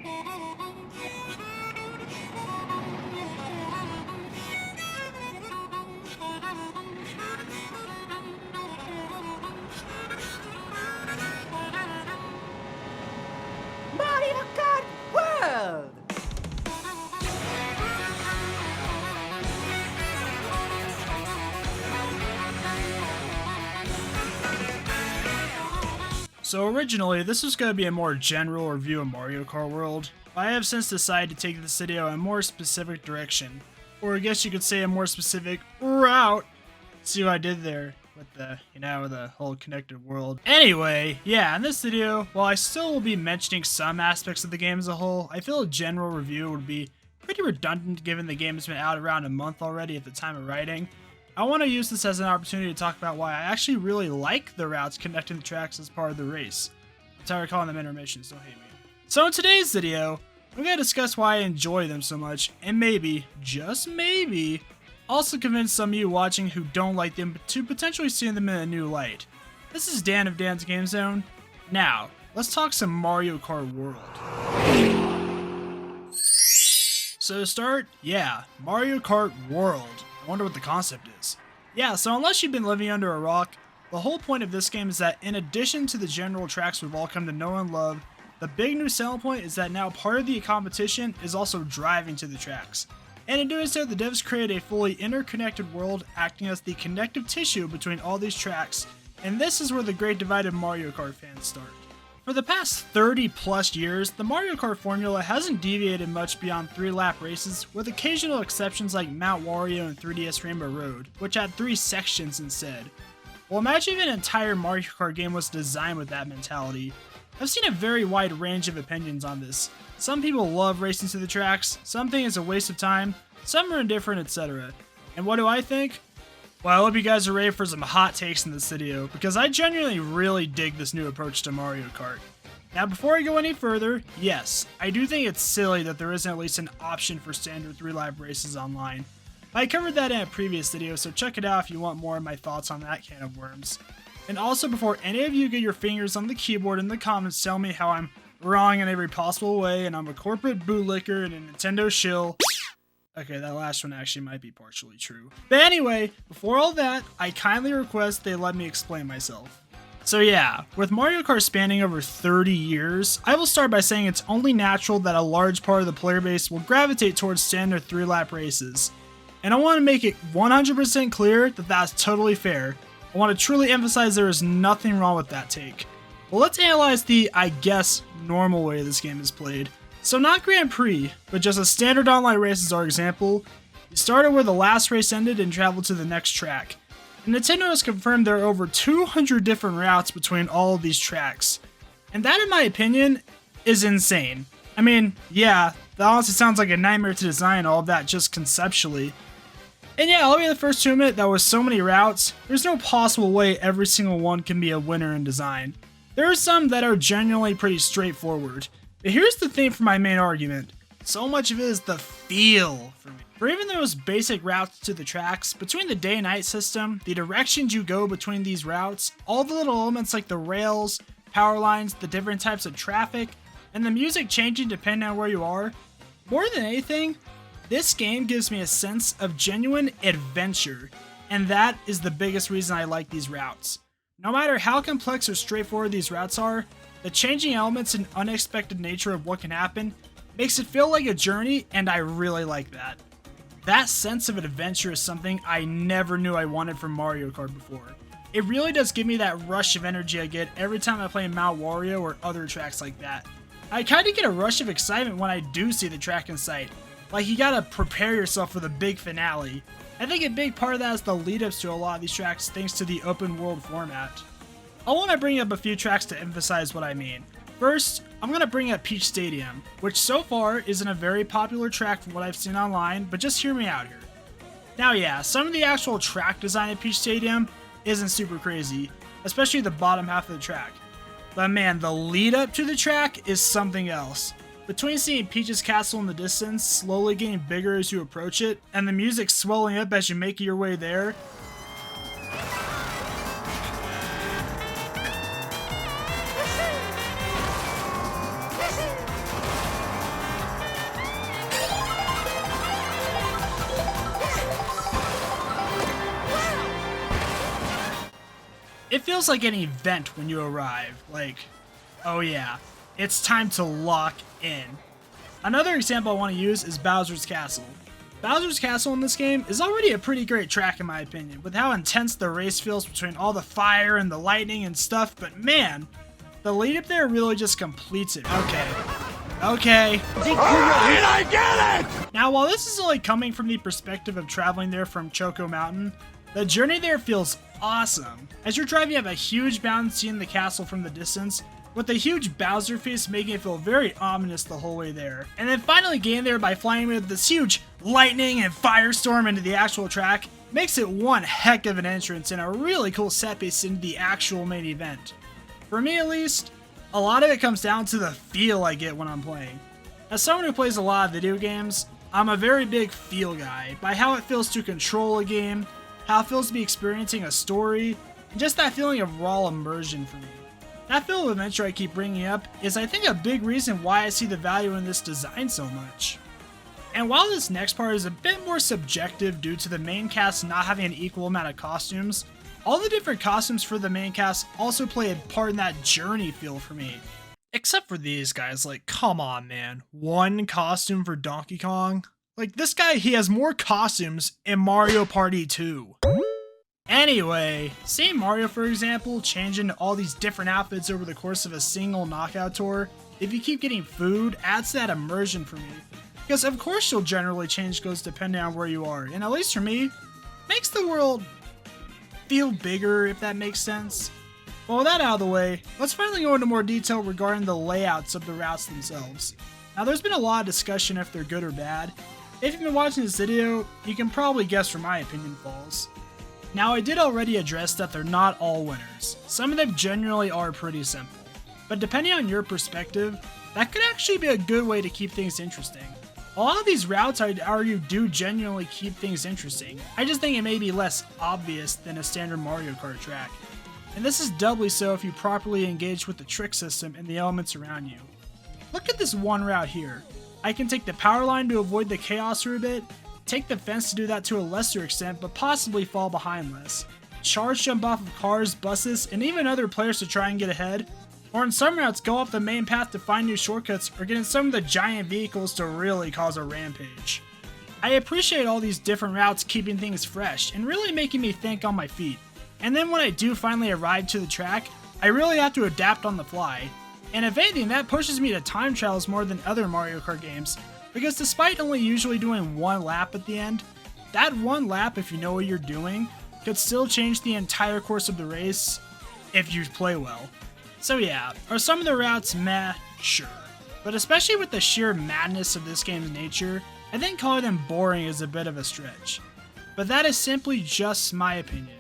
Mario Kart World! So originally, this was going to be a more general review of Mario Kart World, but I have since decided to take this video in a more specific direction, or I guess you could say a more specific route. See what I did there with the, the whole connected world. Anyway, yeah, in this video, while I still will be mentioning some aspects of the game as a whole, I feel a general review would be pretty redundant given the game has been out around a month already at the time of writing. I want to use this as an opportunity to talk about why I actually really like the routes connecting the tracks as part of the race. I'm tired of calling them intermissions, don't hate me. So in today's video, I'm going to discuss why I enjoy them so much, and maybe, just maybe, also convince some of you watching who don't like them to potentially see them in a new light. This is Dan of Dan's Game Zone. Now, let's talk some Mario Kart World. So to start, yeah, Mario Kart World. I wonder what the concept is. Yeah, so unless you've been living under a rock, the whole point of this game is that in addition to the general tracks we've all come to know and love, the big new selling point is that now part of the competition is also driving to the tracks. And in doing so, the devs create a fully interconnected world acting as the connective tissue between all these tracks, and this is where the great divide of Mario Kart fans start. For the past 30 plus years, the Mario Kart formula hasn't deviated much beyond 3-lap races, with occasional exceptions like Mount Wario and 3DS Rainbow Road, which had 3 sections instead. Well, imagine if an entire Mario Kart game was designed with that mentality. I've seen a very wide range of opinions on this. Some people love racing to the tracks, some think it's a waste of time, some are indifferent, etc. And what do I think? Well, I hope you guys are ready for some hot takes in this video, because I genuinely really dig this new approach to Mario Kart. Now before I go any further, yes, I do think it's silly that there isn't at least an option for standard 3-lap races online. I covered that in a previous video, so check it out if you want more of my thoughts on that can of worms. And also, before any of you get your fingers on the keyboard in the comments telling me how I'm wrong in every possible way and I'm a corporate bootlicker and a Nintendo shill. Okay, that last one actually might be partially true. But anyway, before all that, I kindly request they let me explain myself. So yeah, with Mario Kart spanning over 30 years, I will start by saying it's only natural that a large part of the player base will gravitate towards standard 3-lap races. And I want to make it 100% clear that that's totally fair. I want to truly emphasize there is nothing wrong with that take. Well, let's analyze the, I guess, normal way this game is played. So not Grand Prix, but just a standard online race as our example. You started where the last race ended and traveled to the next track. And Nintendo has confirmed there are over 200 different routes between all of these tracks. And that, in my opinion, is insane. I mean, yeah, that honestly sounds like a nightmare to design all of that just conceptually. And yeah, I'll be the first to admit that with so many routes, there's no possible way every single one can be a winner in design. There are some that are genuinely pretty straightforward. But here's the thing for my main argument. So much of it is the feel for me. For even those basic routes to the tracks, between the day-night system, the directions you go between these routes, all the little elements like the rails, power lines, the different types of traffic, and the music changing depending on where you are, more than anything, this game gives me a sense of genuine adventure, and that is the biggest reason I like these routes. No matter how complex or straightforward these routes are, the changing elements and unexpected nature of what can happen makes it feel like a journey, and I really like that. That sense of adventure is something I never knew I wanted from Mario Kart before. It really does give me that rush of energy I get every time I play Mount Wario or other tracks like that. I kinda get a rush of excitement when I do see the track in sight. Like, you gotta prepare yourself for the big finale. I think a big part of that is the lead-ups to a lot of these tracks thanks to the open world format. I want to bring up a few tracks to emphasize what I mean. First, I'm going to bring up Peach Stadium, which so far isn't a very popular track from what I've seen online, but just hear me out here. Now yeah, some of the actual track design at Peach Stadium isn't super crazy, especially the bottom half of the track. But man, the lead up to the track is something else. Between seeing Peach's castle in the distance, slowly getting bigger as you approach it, and the music swelling up as you make your way there, It feels like an event when you arrive, like, oh yeah, it's time to lock in. Another example I want to use is Bowser's Castle. Bowser's Castle in this game is already a pretty great track in my opinion, with how intense the race feels between all the fire and the lightning and stuff, but man, the lead up there really just completes it. Okay. Alright, I get it! Now, while this is only coming from the perspective of traveling there from Choco Mountain, the journey there feels awesome. As you're driving, you have a huge mountain seeing the castle from the distance, with a huge Bowser face making it feel very ominous the whole way there. And then finally getting there by flying with this huge lightning and firestorm into the actual track makes it one heck of an entrance and a really cool set piece into the actual main event. For me at least, a lot of it comes down to the feel I get when I'm playing. As someone who plays a lot of video games, I'm a very big feel guy, by how it feels to control a game, how it feels to be experiencing a story, and just that feeling of raw immersion for me. That feel of adventure I keep bringing up is I think a big reason why I see the value in this design so much. And while this next part is a bit more subjective due to the main cast not having an equal amount of costumes, all the different costumes for the main cast also play a part in that journey feel for me. Except for these guys, like, come on man, one costume for Donkey Kong? Like, this guy, he has more costumes in Mario Party 2. Anyway, seeing Mario, for example, change into all these different outfits over the course of a single knockout tour, if you keep getting food, adds to that immersion for me. Because of course you'll generally change clothes depending on where you are, and at least for me, makes the world feel bigger, if that makes sense. Well, with that out of the way, let's finally go into more detail regarding the layouts of the routes themselves. Now, there's been a lot of discussion if they're good or bad. If you've been watching this video, you can probably guess where my opinion falls. Now, I did already address that they're not all winners. Some of them generally are pretty simple. But depending on your perspective, that could actually be a good way to keep things interesting. A lot of these routes, I'd argue, do genuinely keep things interesting. I just think it may be less obvious than a standard Mario Kart track. And this is doubly so if you properly engage with the trick system and the elements around you. Look at this one route here. I can take the power line to avoid the chaos for a bit, take the fence to do that to a lesser extent, but possibly fall behind less, charge jump off of cars, buses, and even other players to try and get ahead, or in some routes go up the main path to find new shortcuts, or get in some of the giant vehicles to really cause a rampage. I appreciate all these different routes keeping things fresh and really making me think on my feet. And then when I do finally arrive to the track, I really have to adapt on the fly. And if anything, that pushes me to time trials more than other Mario Kart games, because despite only usually doing one lap at the end, that one lap, if you know what you're doing, could still change the entire course of the race if you play well. So yeah, are some of the routes meh? Sure. But especially with the sheer madness of this game's nature, I think calling them boring is a bit of a stretch. But that is simply just my opinion.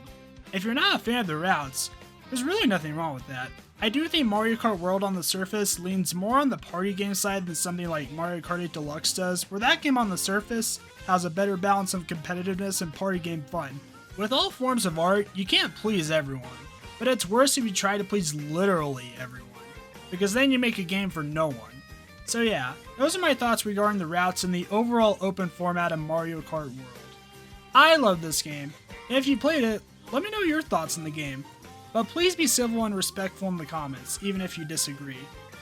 If you're not a fan of the routes, there's really nothing wrong with that. I do think Mario Kart World on the surface leans more on the party game side than something like Mario Kart 8 Deluxe does, where that game on the surface has a better balance of competitiveness and party game fun. With all forms of art, you can't please everyone, but it's worse if you try to please literally everyone, because then you make a game for no one. So yeah, those are my thoughts regarding the routes and the overall open format of Mario Kart World. I love this game, and if you played it, let me know your thoughts on the game. But please be civil and respectful in the comments, even if you disagree.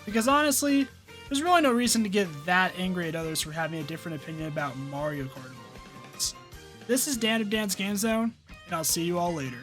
Because honestly, there's really no reason to get that angry at others for having a different opinion about Mario Kart World. This is Dan of Dan's Game Zone, and I'll see you all later.